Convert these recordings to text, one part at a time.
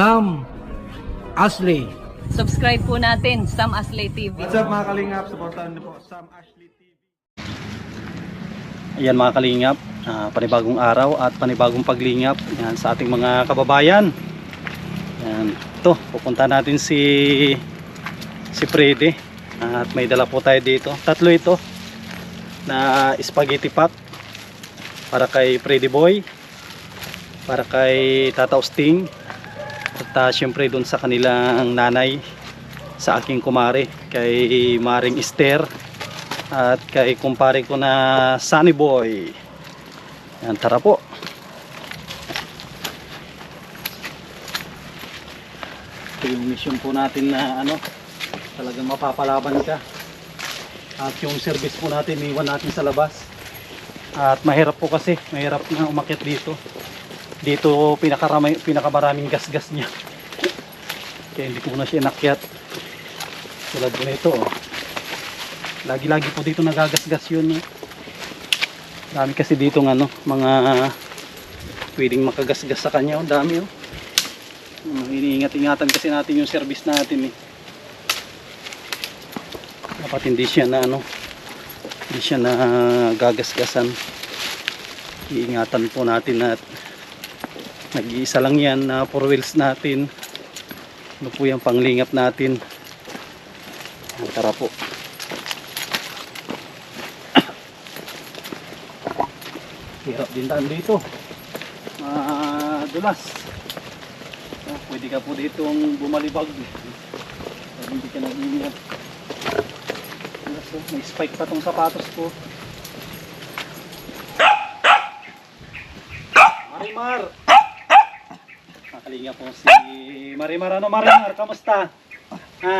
Sam Ashley. Subscribe po natin, Sam Ashley TV. What's up mga kalingap? Supportahan niyo po Sam Ashley TV. Ayan mga kalingap, panibagong araw at panibagong paglingap yan, sa ating mga kababayan. Yan, ito, pupunta natin si Freddy at may dala po tayo dito. Tatlo ito na spaghetti pack para kay Freddy Boy, para kay Tata Austing, at syempre doon sa kanilang nanay, sa aking kumare, kay Maring Esther, at kay kumpare ko na Sunny Boy. Yan, tara po. Ito yung mission po natin na ano, talagang mapapalaban ka. At yung service po natin iwan natin sa labas. At mahirap po kasi, mahirap na umakyat dito. Dito pinakamaraming gasgas niya. Kaya hindi ko na siya nakyat. Tulad po nito, oh. Lagi-lagi po dito nagagasgas yun. Dami kasi dito ng ano, mga pwedeng makagasgas sa kanya. Oh, dami oh. Iniingat-ingatan kasi natin yung service natin eh. Dapat hindi siya na ano, hindi siya na gagasgasan. Iingatan po natin at nag-iisa lang yan na 4 wheels natin. Ano po yung panglingap natin. Tara po. Hirap din daan dito. Dulas. Pwede ka po ditong bumalibag. Hindi ka nag-iingat. Dulas, may spike pa tong sapatos ko. Marimar! Nakalinga po si Marimar. Ano Marimar? Kamusta? Ha?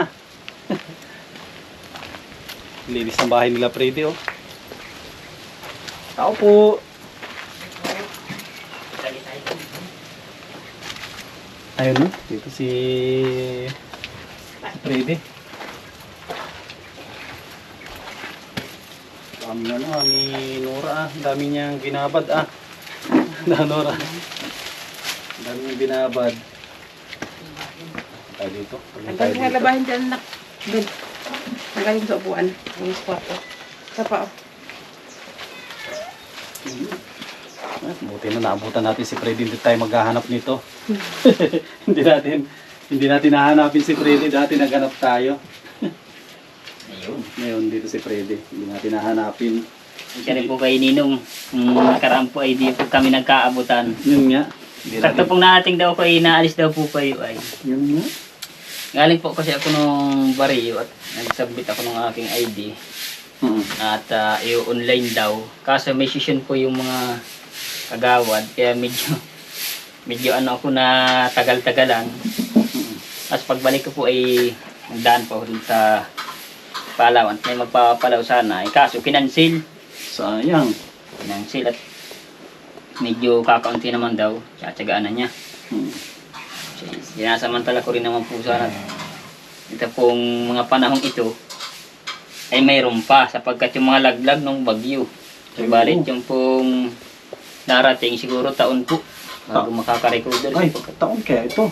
Linis ng bahay nila Freddy oh. Tao po. Ayun no, dito si Freddy. Dami nga no, ni Nora ah. Dami niyang binabad ah. Na Nora. Dami niyang binabad. Tayo dito. Ang dami nga labahin dyan na. Doon. Nagaling sa upuan. Ang kwarto. Sapa oh. Buti na naabutan natin si Freddy, hindi tayo maghahanap nito. hindi natin nahanapin si Freddy, dati naghanap tayo. Ngayon dito si Freddy, hindi natin nahanapin. Siya rin po kay Ninong. Nakaraan po ay di po kami nagkaabutan. Yun nga. Sakto pong narating daw ko ay naalis daw po kayo ay. Yun nga. Galing po kasi ako nung Barrio at nagsubmit ako ng aking ID. At i-online daw. Kaso may session po yung mga kagawad. Kaya medyo ano ako na tagal-tagalan. Tapos pagbalik ko po ay nagdaan po dun sa Palawan. May magpapalaw sana. Kaso kinansil. Sayang. Kinansil at medyo kakaunti naman daw. Tsatsagaan na niya. Sinasamantala ko rin naman po sana. Ito pong mga panahong ito ay mayroon pa sapagkat yung mga laglag ng bagyo. Subalit yung pong darating siguro taon po bago makaka-recover. Ay, taon kaya ito.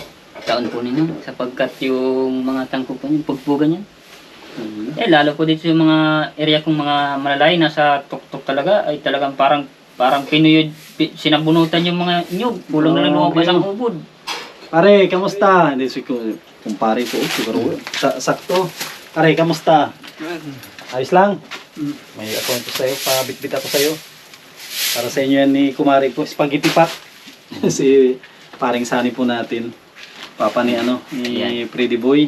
Taon po ninyo sapagkat yung mga tangko po yung pagpugan yan. Lalo po dito yung mga area kong mga malalay nasa tuktok talaga ay talagang parang pinuyod, sinabunutan yung mga nyug. Kulang na lang lumabas ang ubod. Pare, kamusta? Hindi si kumpare ko, siguro. Sakto. Pare, kamusta? Ayos lang? May account ko sa'yo, pabitbit ako sa'yo. Para sa inyo yan ni kumare ko, spaghetti pack. Si paring Sunny po natin. Papa ni ano, ni Freddy Boy.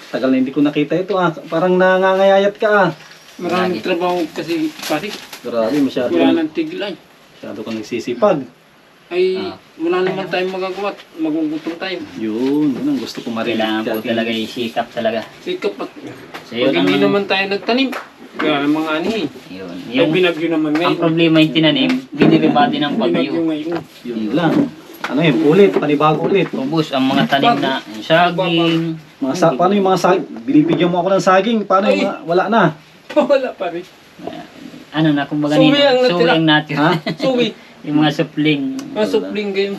Tagal na hindi ko nakita ito ah. Parang nangangayayat ka ah. Maraming trabaho kasi pati. Grabe, masyado Wala ng tiglan. masyado kang nagsisipag. Ay, wala naman tayong magagawa. Magugutom tayo. Yun ang gusto ko marinig. Kailangan po talaga isikap talaga. Sikap at So, yun pag hindi ang- naman tayo nagtanim. Kaya ng mga ani. Yun. Ay, Yung, binagyo naman ang ngayon. problema yung tinanim, binibaba din ng Binagyo bagyo. ngayon. Yun lang. Ano yun, ulit, panibago ulit. Ubus ang mga tanim na saging. Paano yung mga saging? Binibigyan mo ako ng saging, paano yung mga, wala na? Wala pa rin. Ano na, kumbaga Suwi nila, ang natira. suwi ang natin. Ha? Suwi. Yung mga supling. Mga supling game.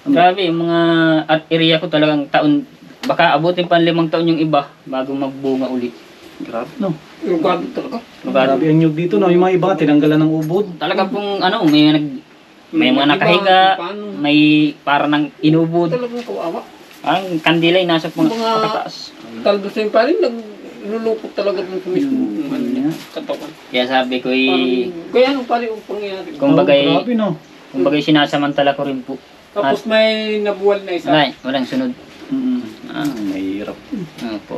Grabe, yung mga at area ko talagang taon, baka abutin pa 5 taon yung iba bago magbunga ulit. Grabe, no? Lugado talaga. Grabe ang nyug dito, no? Yung mga iba, tinanggalan ng ubod. Talaga pong ano, may mga nakahiga, may para ng inubod. Talagang kawawa. Ang kandila ay nasa Mga pakataas. talbos na yung pa rin, naglulupot talaga dun sa mismo katawan. Kaya sabi ko Kaya anong pari ang pangyayari? kung bagay, Grabe, no? kung bagay sinasamantala ko rin po. Tapos may nabuwal na isa. Walang sunod. Mahirap. Ano po.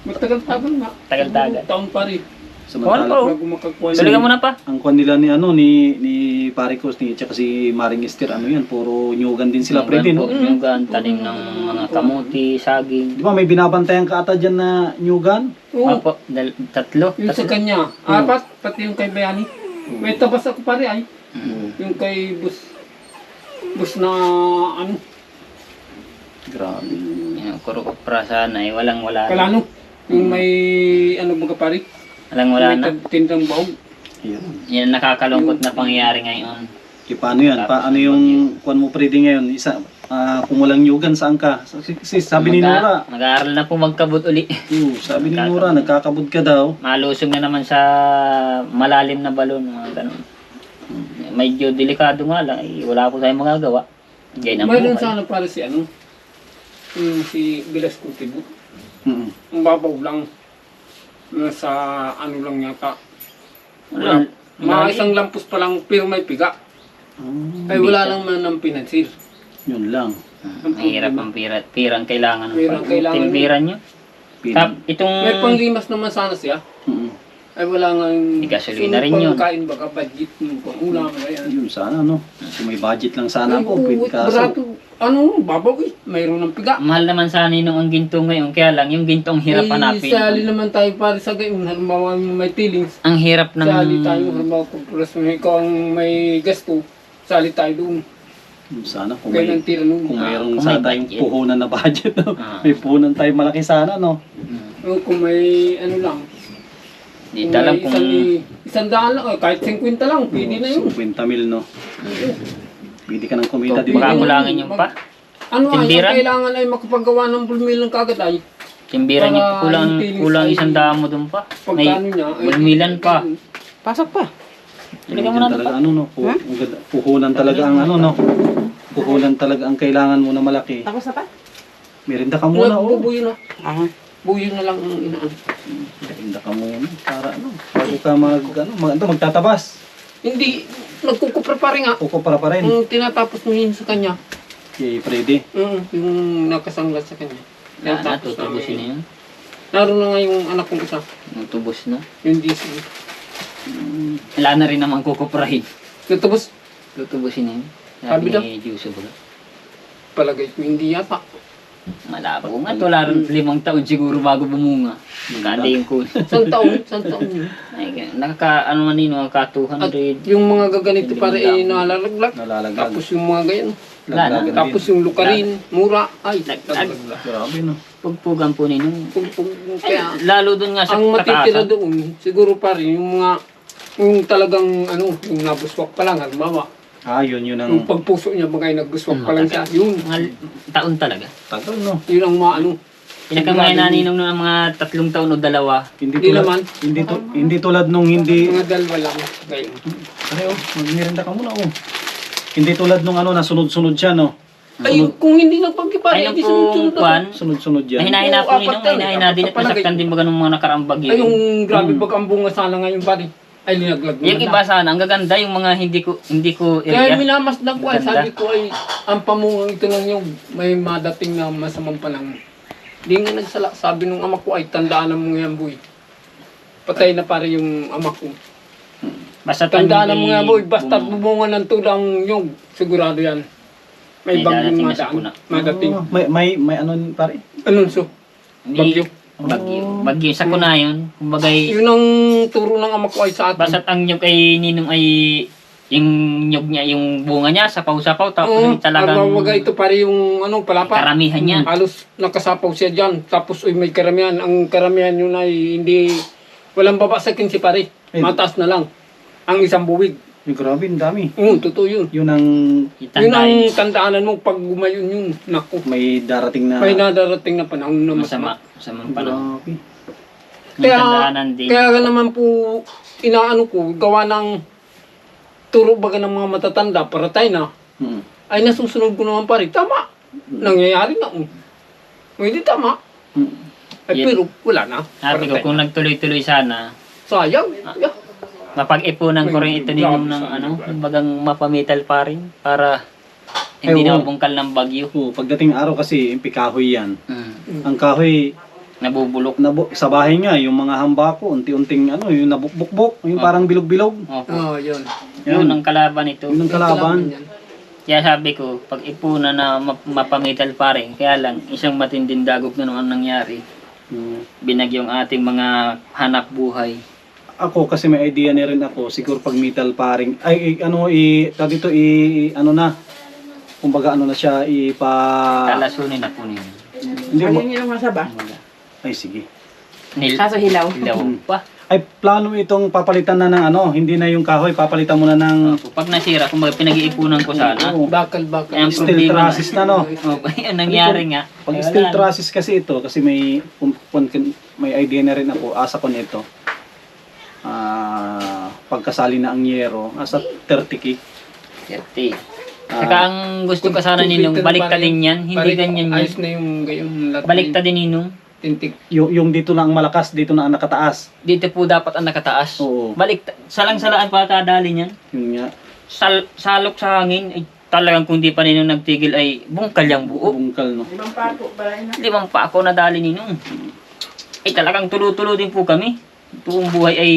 Matagal-tagal nga. Tagal-tagal. Taon pa rin. Wala Samantala, pa. Bago makagpuan. Tuloy mo na pa. ang kwan nila ni Parikos ni tsaka si Maring Esther, ano yan, puro nyugan din sila, Freddy, no? Nyugan, tanim ng mga kamuti, saging. Di ba may binabantayan ka ata dyan na nyugan? Oo. Apo, tatlo. Yung sa kanya. Apat. Pati yung kay Bayani. May tabas ako pare ay. Yung kay bus na ano. Grabe. Yung kurukupra sana ay wala. Kalano. Yung may ano baga pare. Wala na. May tindang baog. Yun. Yan ang nakakalungkot na pangyayari ngayon. Paano yan? Paano yung kwan mo, Freddy, ngayon? Kung walang nyugan, saan ka? Sabi ni Nora. Mag-aaral na po magkabot uli. Sabi ni Nora, nagkakabod ka daw. Malusog na naman sa malalim na balon, mga ganun. Medyo delikado nga lang, wala po tayong magagawa. Ganyan ang Mayroon buhay. sana para si ano. Yung si Bilas Kultibo. Mm. Ang babaw lang. Nasa ano lang yata. Wala. Mga isang lampos pa lang pero may piga. Ay wala lang man ng pinansil. Yun lang. Mahirap ang pirang kailangan. Pirang kailangan. Timbiran nyo. Itong May panglimas naman sana siya. Mm. Ay wala nga yung... May gasolina rin yun. Pagkain baka budget yung pangulam na yan. Yun sana, no? Kung may budget lang sana po, pwede kaso. Barato, ano, babaw eh. Mayroon ng piga. mahal naman sana nung ang ginto ngayon, kaya lang yung gintong hirap hanapin. Sali naman tayo para sa gayon. Halimbawa may feelings. Ang hirap ng... Sali tayo. Halimbawa kung plus ikaw ang may gasto, sali tayo doon. Yun sana, kung Kaya may, ng tira noon. kung mayroong kung may sana tayong budget. puhunan na budget, no? Ah. May puhunan tayo malaki sana, no? O, kung may ano lang. Di alam kung... Isang daan lang, kahit 50 lang, pwede na yun. 50 mil, no? Pwede ka ng kumita din. Baka kulangin yung pa. Ano ay, Timbiran? ang kailangan ay makapagawa ng bulmil ng kagad ay. Timbiran nyo, Para kulang, yung feelings kulang ay- isang damo dun pa. May Pagkano niya. ay- bulmilan pa. Pasok pa. Talaga mo na talaga, pa. ano, no? Ang ganda. Puhunan talaga ang ano, no? Puhunan talaga ang kailangan mo na malaki. Tapos na pa? Merinda ka muna, oh. Bubuyo na. Buyo na lang ang inaan. Merinda ka muna. Para ano, bago ka magtatabas. Hindi, nagkukupra pa rin nga. Kuko para pa rin. Yung tinatapos mo yun sa kanya. Kay Freddy. Yung nakasanglat sa kanya. Wala na, Tinatapos tutubusin na yun. Naroon na nga yung anak kong isa. Tutubos na. Yung DC. Wala na rin naman kukuprahin. Tapos, Tutubusin na yun. Sabi daw. ni Juice ba? palagay ko hindi yata. Malabo. Kung nga, wala rin 5 taon siguro bago bumunga. Maganda yung kun. Isang taon, isang taon yun. Ay, ano man yun, At 200. yung mga gaganito para nalalaglag. Nalalaglag. Tapos yung mga ganyan. Laglagan din. Tapos yung lukarin, mura. Ay, nalalaglag. Grabe, no? Pugpugan po ninyo. Kaya, Lalo dun nga sa ang matitira kataasan. doon, siguro pa rin yung mga, yung talagang, ano, yung nabuswak pa lang, halimbawa. Yun ang Yung pagpuso niya, bagay nagbuswak pa lang siya. Yun, Mga taon talaga. tagal, no? yun ang mga ano. Pinakamaya naninong ng mga 3 taon o 2. Hindi naman. Hindi tulad nung hindi Mga dalawa lang. Gayon. Ano, magmirinda ka muna, oh. Hindi tulad nung ano, nasunod-sunod siya, no? Ay, kung hindi nagpagkipari, Ayun hindi po, sunod-sunod ako. Kwan. Sunod-sunod yan. Nahinahin po Oo, ninong, apat yan. nahinahin din at Apat nasaktan din baga ng mga nakaraang bagyo. Ay, yung grabe pag ang bunga sana ngayon pare. Ay, linaglag Yung iba sana, ang gaganda yung mga hindi ko Kaya area. minamasdan ko ay, Maganda. sabi ko ay, ang pamungang ito ng yung may madating na masamang panahon. Di nga nagsala, sabi nung ama ko ay, tandaan mo yan boy. Patay na pare yung ama ko. Basta Tandaan mo nga boy, basta bum- bumunga ng tulang yung, sigurado yan. May May bagyong darating na sakuna. madating. May ano, pare? Anunso, Hindi- bagyo. Bagyo. Sa kuna yun. Kumbagay, Yun ang turo ng ama ko ay sa atin. basta't ang nyug ay ninong ay yung nyug niya, yung bunga niya, sapaw-sapaw. Tapos talagang Talagang ito pare yung ano, palapa. karamihan niya. Halos nakasapaw siya dyan. Tapos uy, may karamihan. Ang karamihan yun ay hindi, walang babasakin si pare. Eh. Mataas na lang. Ang isang buwig. Grabe, ang dami. Totoo yun. Yun ang Yun ang Itanday. tandaanan mo pag gumayon yun. Naku. may darating na... May nadarating na panahon na masama. Masamang panahon. Grabe. May tandaanan din. Kaya naman po, inaano ko, gawa ng turo baga ng mga matatanda, paratay na, Hmm. ay nasusunod ko naman pa rin. Tama. Nangyayari na. Hindi tama. Hmm. Ay, Yan. pero wala na. Sabi ko, Paratay kung na. nagtuloy-tuloy sana, Sayang. Yeah. mapag-ipunan ko rin ito ninong ng ano, bagang mapamital pa rin para hindi Ay, na oo. mabungkal ng bagyo. Oo, pagdating araw kasi, yung kahoy yan. Ang kahoy, Nabubulok. sa bahay nga, yung mga hambako, unti-unting ano, yung nabukbuk, yung parang bilog-bilog. Opo. Yun. Yun ang kalaban ito. Yun ang kalaban. Yan. Kaya sabi ko, pag ipunan na mapamital pa rin, kaya lang, isang matinding dagok na naman nangyari. Hmm. Binagyong ating mga hanap buhay. Ako kasi may idea na rin ako, siguro pag metal paring, dito ano na, kumbaga ano na siya, Talasunin na po ninyo. hindi mo, yung masaba? ay sige. Kaso hilaw. Hilaw pa. Ay, plano itong papalitan na ng ano, hindi na yung kahoy, papalitan mo na ng Opo, pag nasira, kung pinag-iipunan ko sana, Oo. Bakal-bakal. Ang steel problema trusses na no. Opo, yun nangyari nga. Pag Ay, steel wala na. trusses kasi ito, kasi may idea na rin ako, asa ko nito. Pagkasali na ang yero, asa 30k. 30. Saka ang gusto ka sana ninong, balik ka din yan, hindi ganyan yan. Ayos na yung gayon lahat. Balik ka din ninong. Tintik. Yung dito na ang malakas, dito na ang nakataas. Dito po dapat ang nakataas. Oo. Balik, salang-salaan pa kadali niyan. Yun nga, Salok sa hangin, ay talagang kung di pa ninong nagtigil ay bungkal yung buo. bungkal no. Limang pa ako nadali ninong. Ay talagang tulo-tulo din po kami. Buong buhay ay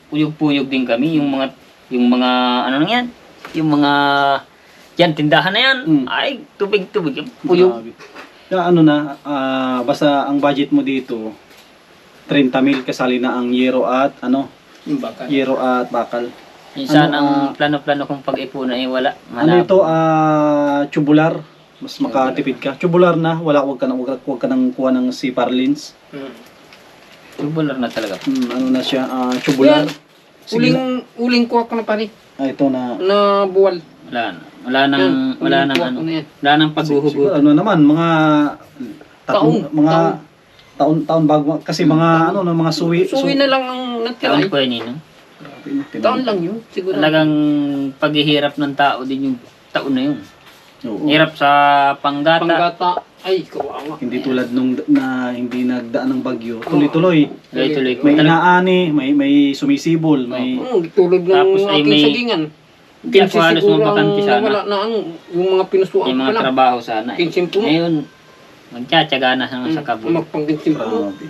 puyog-puyog din kami. Yung mga ano nang yan? Yung mga yan, tindahan na yan. Mm. Ay, tubig-tubig. Puyog. Grabe. Kaya ano na, basta ang budget mo dito, 30 mil kasali na ang yero at ano, Yung bakal. yero at bakal. Minsan Ano, ang plano-plano kong pag-ipunan ay wala. Ano ito, tubular, mas makatipid ka. Tubular na, wag ka nang kuha ng sipar lens. Tubular na talaga. Ano na siya, tubular. Yan. Sige na. Uling kuha ko na pare. Ito na. Na buwal. Wala na. Wala nang Yan, wala uling nang kuha ano. ko na yan. Wala nang Siguro, paghuhugot. ano naman, mga taon bago, kasi mga ano, mga suwi. Suwi na lang ang natira. Taon ko yan yun. Taon lang yun. Siguro. Talagang paghihirap ng tao din yung taon na yun. Oo. Hirap sa panggata. Panggata. Ay, kawawa. Hindi tulad nung na hindi nagdaan ng bagyo. Tuloy-tuloy. Tuloy-tuloy ko. May inaani, may sumisibol, may Tulad ng Tapos ay aking may- sagingan. Hindi ako halos mabakante sana. Wala na ano. Yung mga pinusuan Yung ko mga lang. trabaho sana. 15 puno. Ngayon, magtsatsaga na sa kabul. Magpang-15 puno. grabe.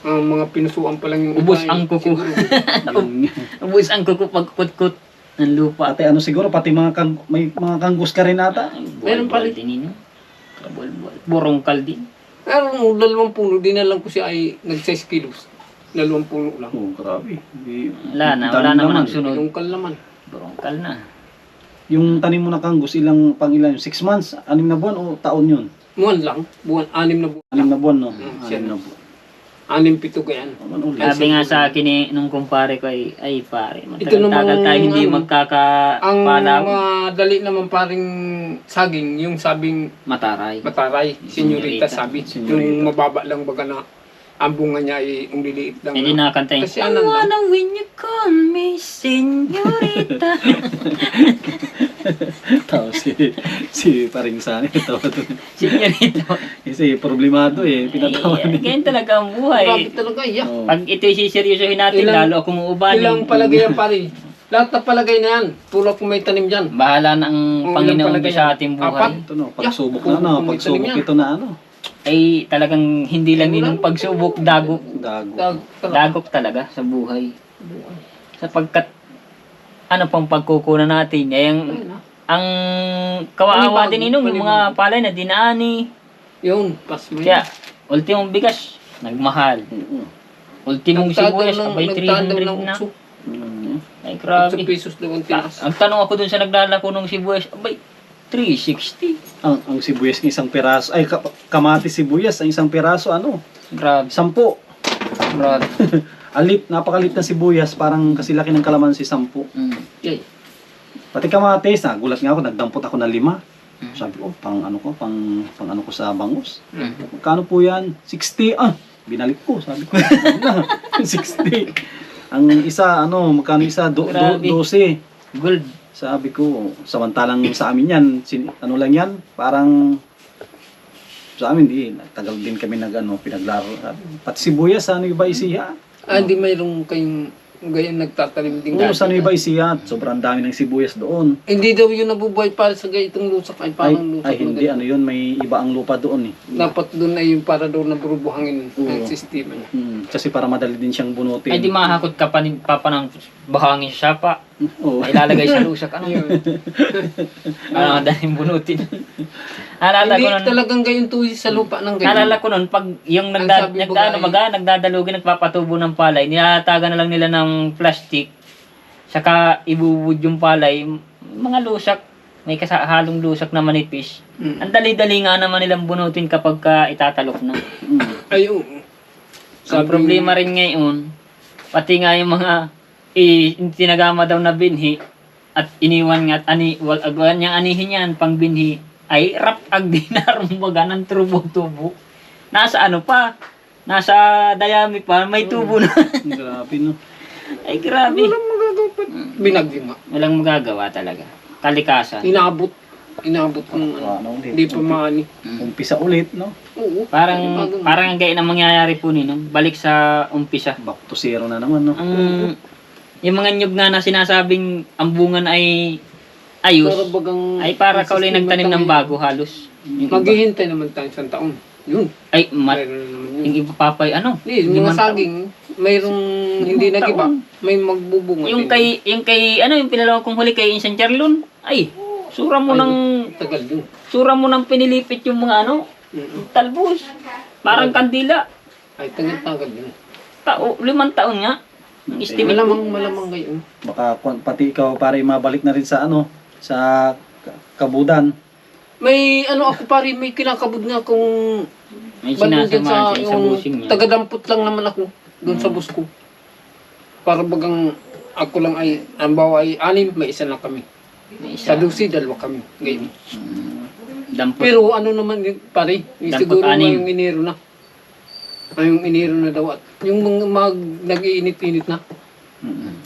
Ang mga pinusuan pa lang yung Ubos iba, ang kuko. siguro. Yung- Ubus ang kuko pagkutkut ng lupa. Pati ano siguro, pati may mga kanggus ka rin ata. Meron pa rin. Din yun. Kabul-bul. Burongkal din. Pero 2 puno, dinalang ko siya ay nag-6 kilos. 2 puno lang. Oh, grabe. Wala na, Dami wala naman naman. ang sunod. Ilongkal naman. Burongkal na. Yung tanim mo na kanggus, ilang 6 months, 6 na buwan o taon yun? Buwan lang. 6 na buwan. 6 na buwan, no? siya 6 na na. buwan. 6-7 ganyan. Ano ulit? Sabi nga sa akin nung kumpare ko ay pare, Ito namang, matagal-tagal tayo hindi ano, Ang magkakapalaw. madali naman paring saging, yung sabing Mataray. mataray, senyorita Senyorita. sabi. Senyorita. Yung mababa lang baga na ang bunga niya ay umliliit lang. Hindi nakakanta yun. Kasi anan lang. when you call me senyorita. Tapos si paring sani, tawa doon. Senyorita. Kasi problemado pinatawa Ay, niya. ganyan talaga ang buhay. Grabe talaga, iya. Oh. Pag ito siseryosohin natin, Ilang- lalo akong uubali. Ilang palagay yan pare. Lahat na palagay na yan. Tulad kung may tanim dyan. Bahala na ang Oh, Panginoon ilang ko palagay sa yan? ating buhay. Apat? Ito no, pagsubok Yeah, na no, kung may pagsubok tanim yan. ito na ano. Ay talagang hindi lang yun ang pagsubok, dagok. Dago. Dagok talaga sa buhay. Sapagkat ano pang pagkukunan natin, ay ang kawaawa din ninong yung mga palay na dinaani. Yun, pas mo yan. Kaya, ultimong bigas, nagmahal. Oo. Ultimong sibuyas, abay nagtadaw 300 ng na. 8 Ay, grabe. pesos daw ang tinas. Ang tanong ako dun sa naglalako ng sibuyas, abay, 360. Ang sibuyas ng isang piraso, ay kamatis sibuyas, ang isang piraso, ano? Grabe. 10. Grabe. Napakalit na sibuyas, parang kasi laki ng kalamansi, 10. Mm. Yay. Pati kamatis, nagulat nga ako, nagdampot ako ng 5. Sabi ko, pang ano ko sa bangus. Magkano po yan? 60. Binalik ko, sabi ko. 60. Ang isa, magkano isa? Grabe. 12. Gold. Sabi ko, samantalang sa amin yan, ano lang yan, parang sa amin, tagal din kami pinaglaro. Pati sibuyas sa Nueva Ecija. Hindi mayroong kayong ganyan nagtatanim din. Oo, sa Nueva Ecija, sobrang dami ng sibuyas doon. Hindi daw yun nabubuhay para sa ganitong lusak ay parang lusak. Ay hindi, na ganito. yun, may iba ang lupa doon eh. Dapat doon ay yung para daw nabubuhangin Oo. ang sistema niya. Kasi para madali din siyang bunutin. Ay di mahakot ka pa ng bahangin sa sapa. Oo. Ilalagay sa lusak. Ano yun? Parang madaling bunutin. Alala Hindi ko nun, talagang gayon tuwi sa lupa ng ganyan. naalala ko nun, pag yung Ang sabi ko nagdadalugi, nagpapatubo ng palay, nilatagan na lang nila ng plastic, saka ibubud yung palay, mga lusak, may halong lusak na manipis. Ang dali-dali nga naman nilang bunutin kapag itatalok na. Ay, oo. Ang problema rin ngayon, pati nga yung mga tinagama daw na binhi, at iniwan nga, niyang anihin yan, pang binhi, ay rap ag dinar mga ng tubo-tubo. Nasa nasa dayami pa, may tubo na. Grabe no. Ay grabe. Walang magagawa pa. Binagyo nga. Walang magagawa talaga. Kalikasan. Inabot ng hindi pa maani. Umpisa ulit, no? Oo. Parang ang gaya ng mangyayari po ninong. Balik sa umpisa. Back to zero na naman, no? Yung mga nyug nga na sinasabing ang bungan ay ayos, Para bagang ay para ka ulit nagtanim ng bago halos. Yung iba. Maghihintay naman tayo isang taon. Yun. Ay, Mayroon naman yun. yung iba papay, Hindi, yung mga limang taon. saging, mayroong hindi Limang nagiba. taon. May magbubunga. Yung din. kay, yung pinalawa kong huli kay Insan Charlon, ay, sura mo Ay, ng, tagal din. pinilipit yung mga talbos. Parang kandila. Ay, tagal din. 5 taon nga. Ang estimate ko. Malamang gayon. Baka pati ikaw para mabalik na rin sa sa kabudan. May ako pare, may kinakabod nga akong May balon dyan sinasamahan siya sa busing niya. tagadampot lang naman ako doon sa bus ko. Para bagang ako lang ay, ang bawa ay 6, may isa na kami. May Sa isa. Lucy, 2 kami. Gayon. Dampot. Pero naman yun, pare, Dampot siguro 6. ngayong Enero na. Ngayong Enero na daw. At yung mga nag-iinit-init na.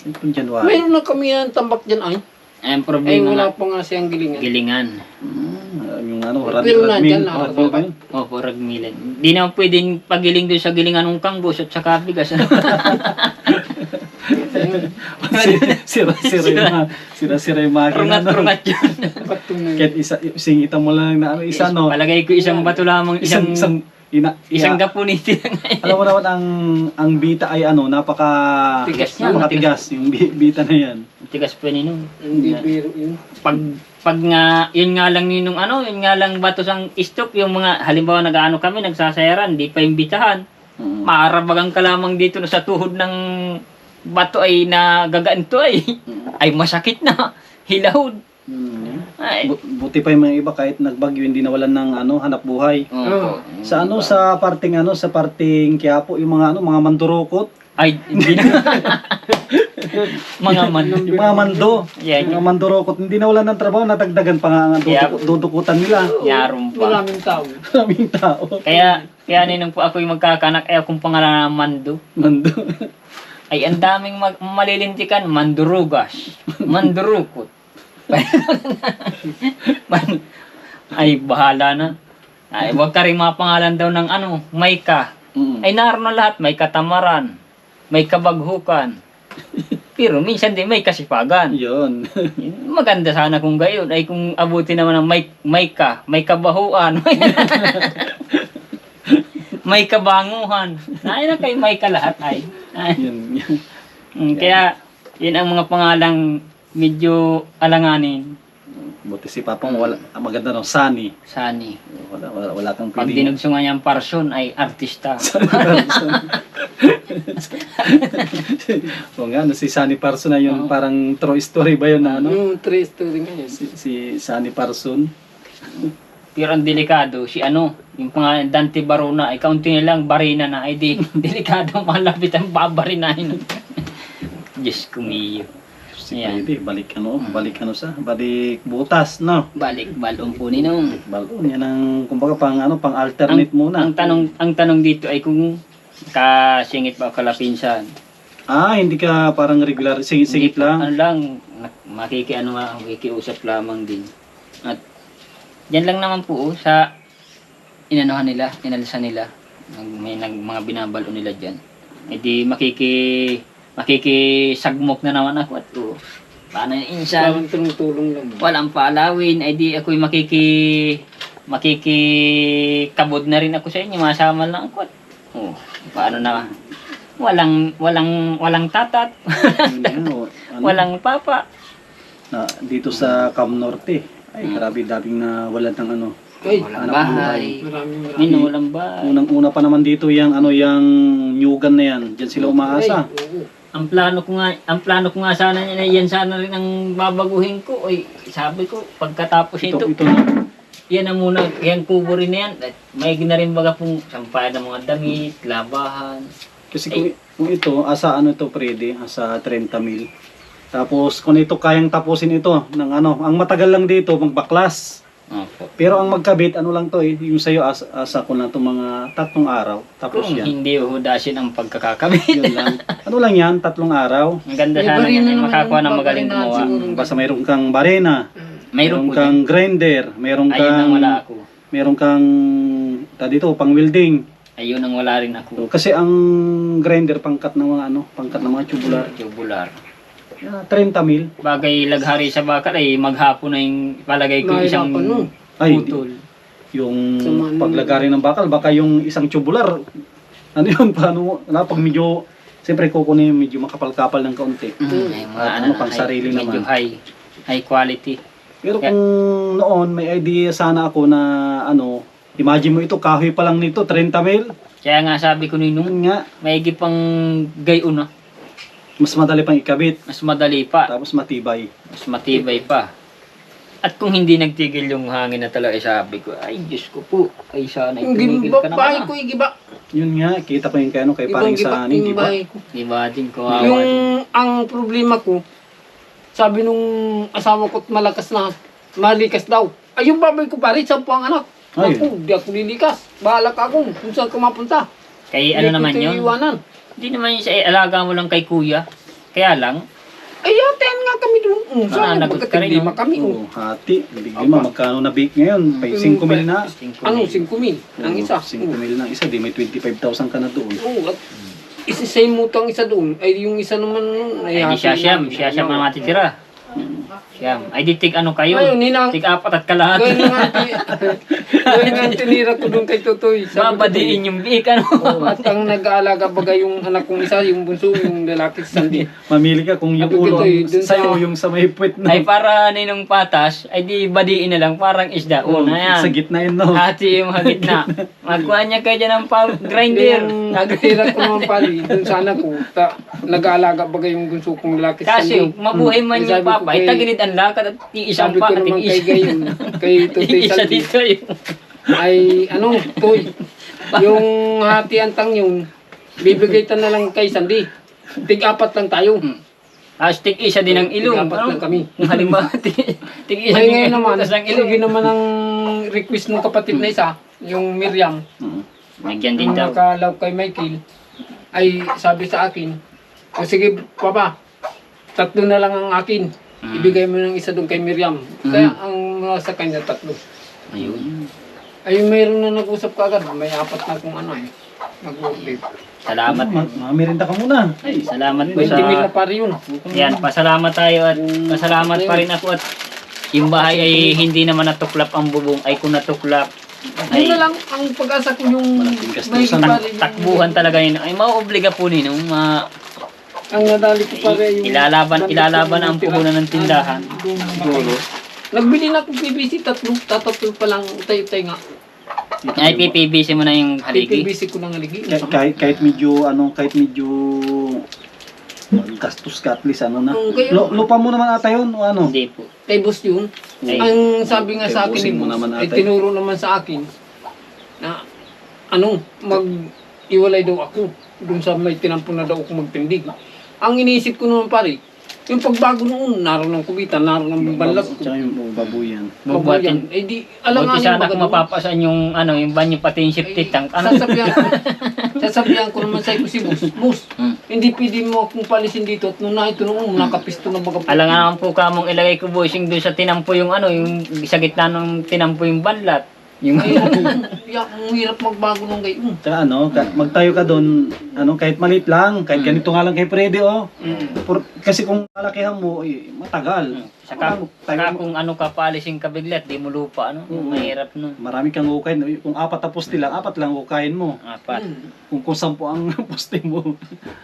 Itong January. Mayroon na kami yan tambak dyan ay. Ang Ay problema wala nga, pa nga siyang gilingan. gilingan. Yung Pero nandyan lahat. radmil ba yun? Opo, ragmilan. Di na pwedeng pagiling doon sa gilingan ng kangbos at saka bigas. Sira-sira yung makina. Rungat-rungat yun. Patunay. Kahit singita mo lang na isa, no? Palagay ko isang bato lamang, isang gapuniti lang. Alam mo naman ang bita ay napaka Tigas niya. napakatigas yung bita na yan. Tigas pa ninong. Hindi biro yun. Pag nga, yun nga lang ninong yun nga lang bato sang istok, yung mga, halimbawa nag-ano kami, nagsasayaran, di pa imbitahan. Maarabagang ka lamang dito na sa tuhod ng bato ay nagaganto ay masakit na, hilahod. Ay, Buti pa yung mga iba kahit nagbagyo hindi nawalan ng hanap buhay. opo. Sa parting Quiapo yung mga mga mandurukot, Ay, hindi na. Mga man. yung mga mando, Yan, yung mga mandurukot hindi nawalan ng trabaho, natagdagan pa nga ang dudukutan nila. yarum pa. Maraming tao. Maraming tao. Kaya ninong po ako yung magkakanak, ay akong pangalan na Mando. Mando. Ay, ang daming malilintikan, Mandurugas, Mandurukot. Ay, bahala na. Ay, wag ka rin mga pangalan daw ng Mayka. Ay, naroon na lahat. May katamaran, may kabaghukan. Pero minsan din may kasipagan. Yun. Maganda sana kung gayon. Ay, kung abuti naman ng Mayka, may kabahuan, may kabanguhan. Ay, na kay Mayka lahat. Ay. Yun. Kaya, yun ang mga pangalang medyo alanganin. Buti si Papang maganda no, Sunny. Sani. Wala kang Pag pili. dinugsungan niyang parson ay artista. So nga, si Sunny Parson na yun, parang true story ba yun na Yung 3 story nga yun. Si Sunny Parson. Pero ang delikado, yung pangalan Dante Barona, ay kaunti nilang barina na, ay delikado malapit ang babarinahin. Diyos kumiyo. Si Yan. Freddy, balik butas, no? Balik balong po ninong. Balon, yan ang, kumbaga, pang alternate muna. Ang tanong dito ay kung kasingit ba o kalapinsan. Hindi ka parang regular, singit Hindi po, lang. Ano lang, makikiusap lamang din. At yan lang naman po sa inalisan nila. May mga binabalo nila dyan. E di makikisagmok na naman ako at paano yung insan? Parang tulong lang. Walang palawin, ay di ako'y makikikabod na rin ako sa inyo, masama lang ako. Paano na, walang tatat, walang papa. Dito sa Cam Norte, ay grabe, daming na wala ng ano. Ay, Walang bahay. Maraming. Walang bahay. Unang-una pa naman dito yung Nyugan na yan. Diyan sila umaasa. Ang plano ko nga sana yan sana rin ang babaguhin ko. Oy, sabi ko, pagkatapos ito, Ito na. yan na muna, yung kubo rin na yan. At may na rin baga pong sampayan ng mga damit, labahan. Kasi kung ito, ito, Freddy, asa 30 mil. Tapos kung ito kayang tapusin ito ng ang matagal lang dito, magbaklas. Opo. Pero ang magkabit, lang to yung sa'yo, asa ko na to mga 3 araw. Tapos Kung yan. hindi hudasin ang pagkakakabit. Yun lang. Lang yan, 3 araw. Ang ganda May sana barina yan, naman makakuha yung ng magaling babarina gumawa. siguro. Basta mayroon kang barena, Mayroon po kang din. grinder, mayroon Ayun ang kang wala ako. mayroon kang dito pang welding. Ayun ang wala rin ako. Kasi ang grinder pangkat ng mga tubular. Tubular. 30 mil. Bagay laghari sa bakal ay maghapon na yung palagay ko isang Nahirapan, no? Ay, putol. yung Sama nun. paglagari ng bakal, baka yung isang tubular, paano, pag medyo, siyempre kukunin medyo makapal-kapal ng kaunti. Ay, mga At pang sarili medyo naman. high quality. Pero kung noon, may idea sana ako na, imagine mo ito, kahoy pa lang nito, 30 mil. Kaya nga sabi ko ninong, Yun nga, maigi pang gayon na. mas madali pang ikabit, Mas madali pa. tapos matibay. Mas matibay pa. At kung hindi nagtigil yung hangin na talaga, sabi ko, ay Diyos ko po, ay sana Yung tumigil ka bahay naman. ko, igiba. Yun nga, kita pa yung kay paring sa yung di ba? bahay ko. Diba din ko Ang problema ko, sabi nung asawa ko't malikas daw. Ay, yung baboy ko pare, 10 ang anak. Ay. Ako, di ako lilikas. Bahala ka akong kung saan ka mapunta. Kay Hindi ano naman ko ito yun? iiwanan. Hindi naman yun sa alaga mo lang kay kuya. Kaya lang, Ay, yaten nga kami doon. Saan? nagot ka rin, Magkatindima no? kami. Oo, hati, bigima, magkano na bake ngayon? 5 mil na. 5 Ano, 5,000 ang isa. 5 mil na isa, di may 25,000 ka na doon. Oo, at isa-same mo ang isa doon. Ay, yung isa naman nun. ay di siya siyam na matitira. Siyam. Ay di tig ano kayo? Ngayon, ninang, Tig 4 at kalahati. gawin nga tinira ko doon kay Totoy. Sabi ko, Babadiin yung biik ano. at ang nag-aalaga baga yung anak kong isa, yung bunso, yung lalaki sa Sandy. Mamili ka kung yung Sabi ko, ulo, Toy, dun sa- sa'yo yung sa may puwet na. Ay para ninong patas, ay di badiin na lang parang isda. Una yan. Sa gitna yun, no? Hati yung hagit na. Magkuha niya kayo dyan ng grinder. Yung nagtira ko naman pali, dun sa anak ko, nag-aalaga baga yung bunso kong lalaki sa Kasi Sandy. mabuhay man Ay, yung sabi ko papa, ay kay- taginid ang lakad at isang Sabi ko pa at naman kay isa. Gayon, kay Totoy Isa Sandy, dito yung ay Toy, yung hati antang yun, bibigay ta na lang kay Sandy. Tig-4 lang tayo. hashtag isa din ang ilong. Tig-4 lang kami. Kung halimbawa, tig isa Ay din ngayon ang naman, butas ng ilong. sige naman ang request ng kapatid na isa, yung Miriam, Nagyan din yung daw. nakalaw kay Michael, ay sabi sa akin, o sige papa, 3 na lang ang akin. Ibigay mo ng isa doon kay Miriam. Kaya ang mga sa kanya 3. Ayun. Ay mayroon na nag-usap ka agad, may 4 na kung ano eh. Nag-update. Salamat po. Mamirinda ka muna. Ay, salamat po 20 mil na sa... pare yun. Yan, pasalamat tayo at pasalamat pa rin ako at yung bahay ay hindi naman natuklap ang bubong ay kung natuklap Yun ay na lang ang pag-asa ko yung Malaking gastusan. pare yung- takbuhan talaga yun. Ay mauobliga po ninong Ang nadali ko pare yung... ilalaban ang puhunan ng tindahan. Siguro. Nagbili na akong PVC, 3 pa lang, utay-utay nga. Ay PPBC mo na yung haligi. PVC ko ng haligi. Kahit medyo, gastos ka at least, na. Lupa mo naman ata yun, o ano? Hindi po. Kay boss yun. Ay. Ang sabi nga sa akin Kay ni bossing mo boss, naman ay ata. tinuro naman sa akin na mag-iwalay daw ako dun sa may tinampon na daw ako magtindig. Ang iniisip ko naman pare, Yung pagbago noon, naroon ng kubita, naroon ng balag. Tsaka yung babuyan. Babuyan. Eh di, alam Buti sana kung baga- mapapasan yung yung banyo pati yung safety tank. Sasabihan ko naman sa'yo si Boss, hindi pwede mo akong palisin dito at nung nakita nung nakapisto na baga. Alam nga naman po kamong ilagay ko bushing doon sa tinampo yung yung sa gitna ng tinampo yung banlat. Yung Ay, ang hirap magbago ng gayon. Tsaka magtayo ka doon, kahit maliit lang, kahit ganito nga lang kay Freddy, kasi kung malakihan mo, matagal. saka Tayo- kung ka paalisin ka biglat, di mo lupa mahirap nun. Marami kang hukayin. Kung 4 na poste lang, 4 lang hukayin mo. Apat. Kung 10 ang poste mo,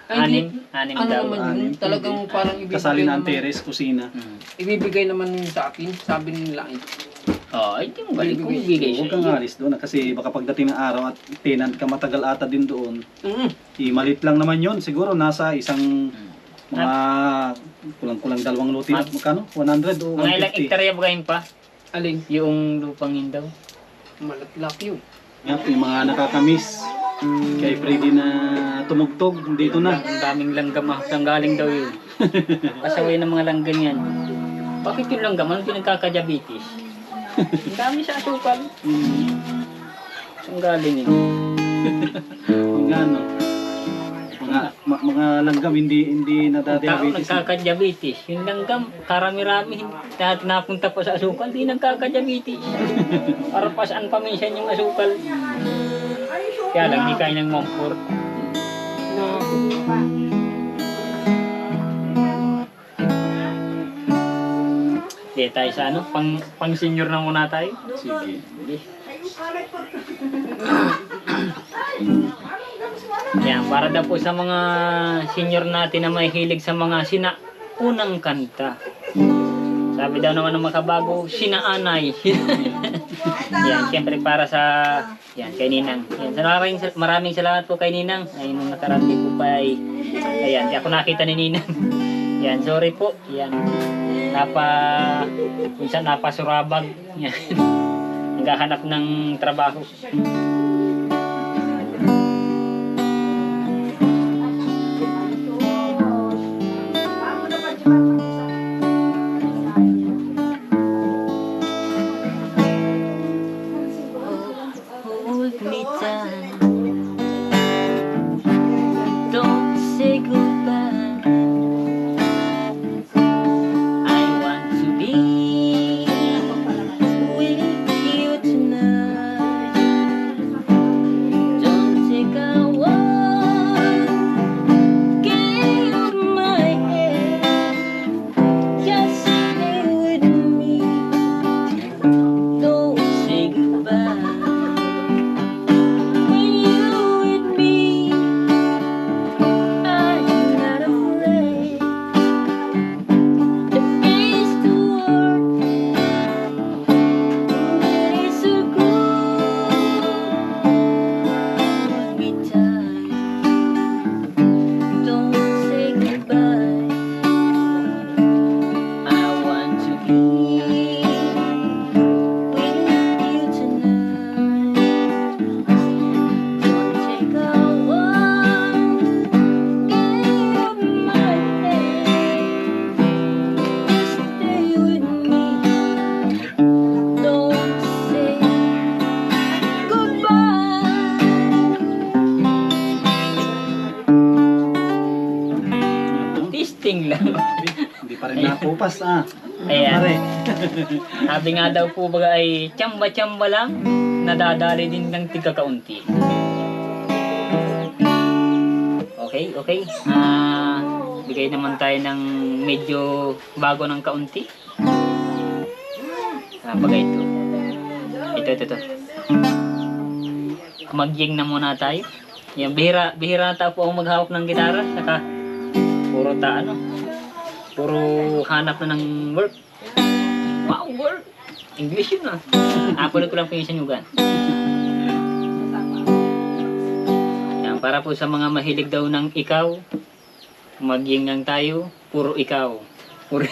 Anim Ano daw. naman yun, Anim, talagang pwede. parang ibibigay kasali na ang naman. teres, kusina. Ibibigay naman yun sa akin, sabi nila eh. Hindi mo galing kung bigay Huwag siya. kang alis doon kasi baka pagdating ng araw at tenant ka matagal ata din doon. Malit lang naman yon siguro nasa isang mga kulang-kulang 2 lote. Magkano? 100 o Mga ilang 150? hektarya ba gayon pa? Aling, Yung lupang yun daw. malatlak yun. Yan, yung mga nakakamiss kay Freddy na tumugtog dito na. Ang daming langgam tanggaling daw yun. Pasaway ng mga langgam yan. Bakit yung langgam? Ano pinagkakadiabetes? Ang dami sa asukal. Saan galing yun? Mga mga langgam hindi Tao nadadiabetes. nagkakadiabetes. Yung langgam, karami-rami. Napunta pa sa asukal, di nagkakadiabetes. Para pasaan pa minsan yung asukal. Kaya lang, di kain ng Momport. Di tayo sa pang senior na muna tayo. Sige. Sige. Yan, para daw po sa mga senior natin na may hilig sa mga sinaunang kanta. Sabi daw naman ng makabago, sinaanay. Yan, siyempre para sa kay Ninang. Yan, maraming salamat po kay Ninang. Ay, nung nakarandi po pa ayan, di ako nakita ni Ninang. Yan, sorry po. Yan. Minsan napasurabag. Yan. Naghahanap ng trabaho. Hold me tight. Don't say goodbye. I want to be with you tonight. Don't take a walk, get out my head. Just stay with me. Don't say goodbye. When you're with me, I'm not afraid to face the world. It is so good. Hold me tight. Don't say goodbye. I want to be with you tonight. Don't take a walk, get out my head. Just stay with me. Don't say goodbye. Testing lang. Hindi pa rin nakupas Ayan. Pare. Sabi nga daw po baga ay tsamba-tsamba lang, nadadali din ng tigkakaunti. Okay. Bigay naman tayo ng medyo bago ng kaunti. Baga ito. Ito. Magying na muna tayo. Yan, bihira na tao po ako maghawak ng gitara. Saka, puro hanap na ng work. Wow, work! English yun Apple ko lang po yung sanyugan. Yan, para po sa mga mahilig daw ng ikaw, magying lang tayo, puro ikaw. Puro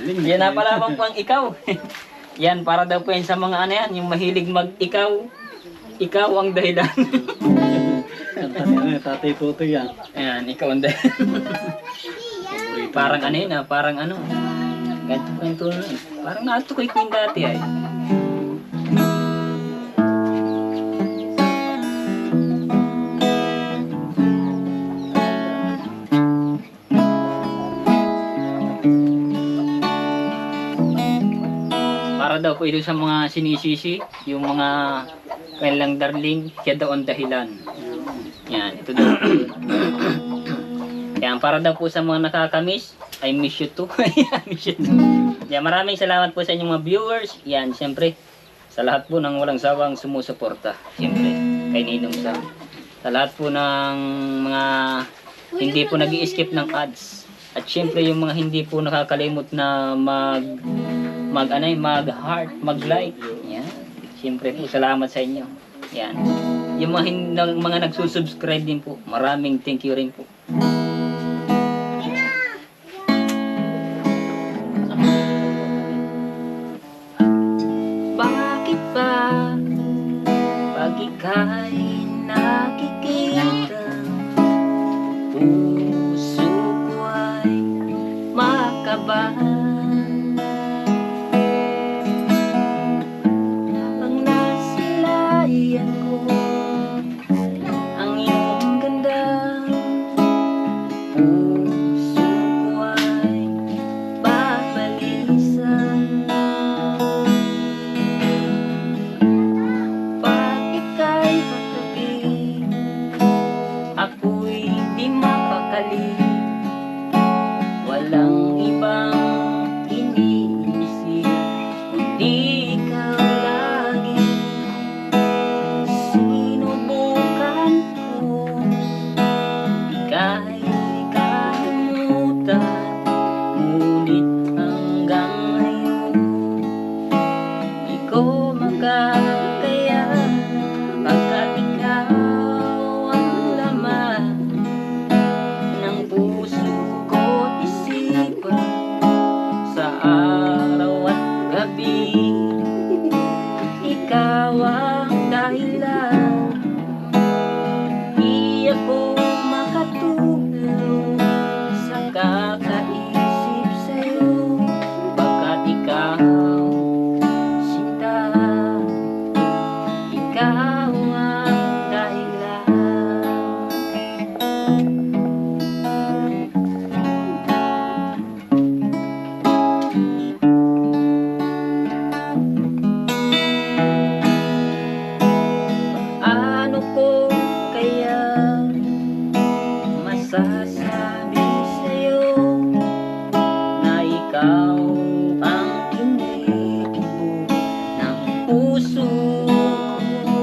Galing. Yan na pala bang pang ikaw. Yan, para daw po yan sa mga ano yan, yung mahilig mag-ikaw. Ikaw ang dahilan. Kanta niya, Tatay Tutoy yan. Ayan, ikaw ang dahilan. Parang ano yun parang ano. Ganito po yung tuno. Parang nato kay Queen dati ay. Para daw po ito sa mga sinisisi, yung mga kailang darling, siya daw ang dahilan. Yan, ito daw. Yan, para daw po sa mga nakakamiss, I miss you too. I miss you too. Yan, maraming salamat po sa inyong mga viewers. Yan, siyempre, sa lahat po ng walang sawang sumusuporta. Siyempre, kay Ninong Sam. Sa lahat po ng mga hindi po nag-i-skip ng ads. At siyempre, yung mga hindi po nakakalimot na mag-heart, mag-like. Yan. Siyempre po, salamat sa inyo. Yan. Yung mga nagsusubscribe din po, maraming thank you rin po. Bakit ba pag ika'y nakikita, puso ko ay makaba? Ang nasilayan ko ang iyong ganda, puso ko ay babalisan. Pag ika'y katabi, ako'y di mapakali. Walang ibang iniisip, kundi ikaw lagi. Sinubukan ko, ika'y kalimutan, ngunit hanggang ngayon di ko makakaya, pagkat ikaw ang laman ng puso ko't isipan. Sa araw at gabi, ikaw ang dahilan. Di ako makatulog sa kakaisip sa'yo, pagkat ikaw sinta, ikaw ang dahilan. Ano ko kaya masasabi sa'yo na ikaw ang tinitigbo ng puso ko?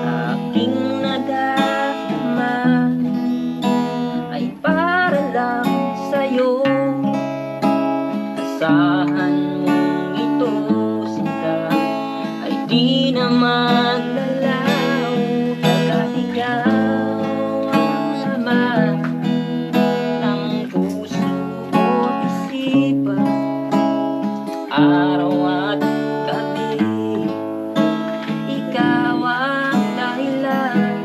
Aking nadarama ay para lang sa'yo. Asahan mong ito, sinta, ay di na maglalaw, pagkat ikaw ang laman ng puso ko't isipan. Araw at gabi, ikaw ang dahilan.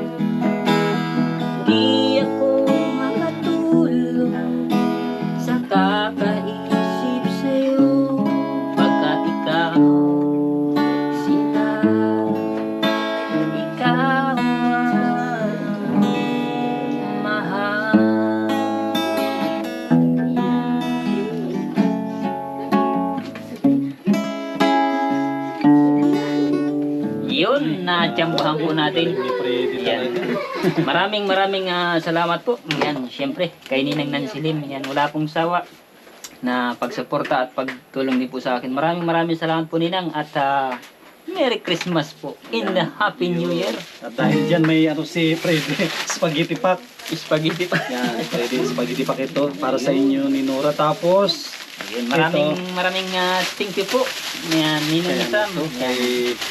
Di ako makatulog sa kakaisip sa'yo, pagkat ikaw sinta, ikaw ang mahal. Yun, natsambahan po natin. Yan. Maraming salamat po. Yan, syempre, kay Ninang Nansilim. Yan, wala pong sawa na pagsuporta at pagtulong din po sa akin. Maraming salamat po, Ninang, at Merry Christmas po in the Happy New Year. At dahil dyan may si Freddy, spaghetti pack. Spaghetti pa. Yan, Freddy, spaghetti pack ito para sa inyo ni Nora. Tapos, Ayun, maraming thank you po. Yan, Ninong Ayan, Sam. ito, kay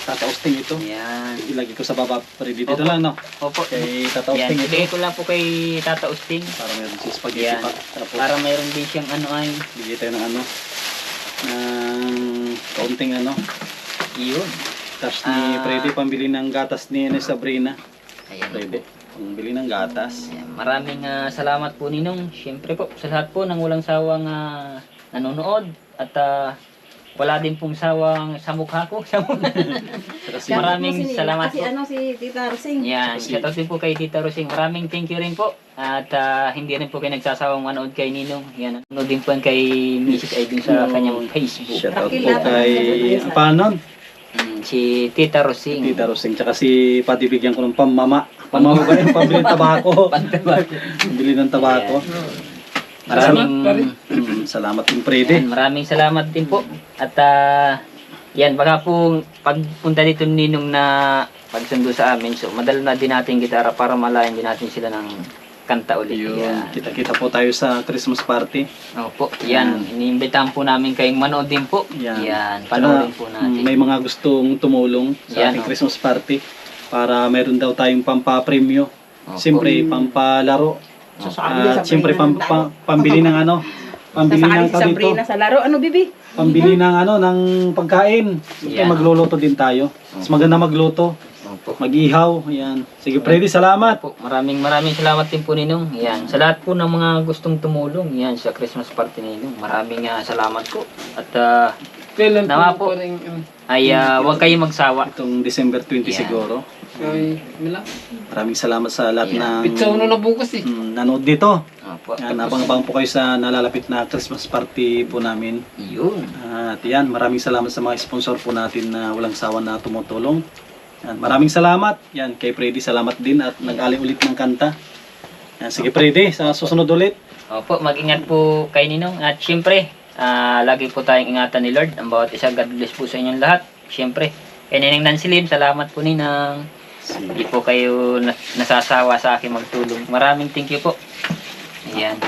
Tata Austing ito. Yan. Ilagay ko sa baba, Freddy. Dito Opo. lang, no? Opo. Kay Tata Yan, Austing ito. ibigay ko lang po kay Tata Usting. Para meron si spaghetti Yan. pa. Tapos, Para mayroon din siyang ano ay, bigay tayo ng ano, ng kaunting ano, yun. cash ni Freddy, pambili ng gatas ni Sabrina. Ayan. Freddy, pambili ng gatas. Ayan, maraming salamat po Ninong. Siyempre po sa lahat po ng walang sawang nanonood at wala din pong sawang sa mukha ko. Kasi Maraming salamat po. Si Tita Rosing. Yan, shoutout din po kay Tita Rosing. Maraming thank you rin po. At hindi rin po kayo nagsasawang manood kay Ninong. Yan, nanood din po yan kay Mrs. Aydin sa kanyang Facebook. shout out po Rakila. kay, paano? Si Tita Rosing. Tita Rosing, tsaka si Pati bigyan ko ng pamama. Pamama ba yung pambili ng tabako? Pambili ng tabako. Salamat din Freddy. Yan, maraming salamat din po. At yan, baka po pagpunta dito ni Ninong na pagsundo sa amin, so madala na din natin gitara para malayan din natin sila ng kanta ulit. Yun, Yan. kita-kita po tayo sa Christmas party. Opo, yan. Iniimbitahan po namin kayong manood din po. Yan. Yan, panoorin po natin. May mga gustong tumulong sa Yan, ating opo. Christmas party para meron daw tayong pampapremyo. Opo. Siyempre, pampalaro. Sasabi At sa siyempre, Sabrina ng pambili ng ano, pambili ng Sasali si kabito. Sabrina sa laro. Ano, Bibi? Pambili ng ano, ng pagkain. Siyempre, Yan. magluluto din tayo. Mas maganda magluto. Opo. Mag-ihaw. Ayan. Sige, Freddy, salamat. Opo, maraming salamat din po Ninong. Yan, sa lahat po ng mga gustong tumulong yan sa Christmas party ni Ninong. Maraming salamat po. At Kailan Nawa po. pa rin, ay huwag kayong magsawa. Itong December 20 Yan. siguro. ay, wala. Maraming salamat sa lahat Yan. ng Pizza uno na bukas eh. nanood dito. Opo. Yan, abang-abang po kayo sa nalalapit na Christmas party po namin. Yun. At yan, maraming salamat sa mga sponsor po natin na walang sawa na tumutulong. Yan, maraming salamat. Yan, kay Freddy, salamat din at nag-ali ulit ng kanta. Yan, sige Freddy, sa susunod ulit. Opo, mag-ingat po kay Ninong. At syempre, lagi po tayong ingatan ni Lord. Ang bawat isa, God bless po sa inyong lahat. Syempre, kay Ninang Nancy Lim, salamat po Ninang. Hindi po kayo nasasawa sa akin magtulong. Maraming thank you po. Ayan.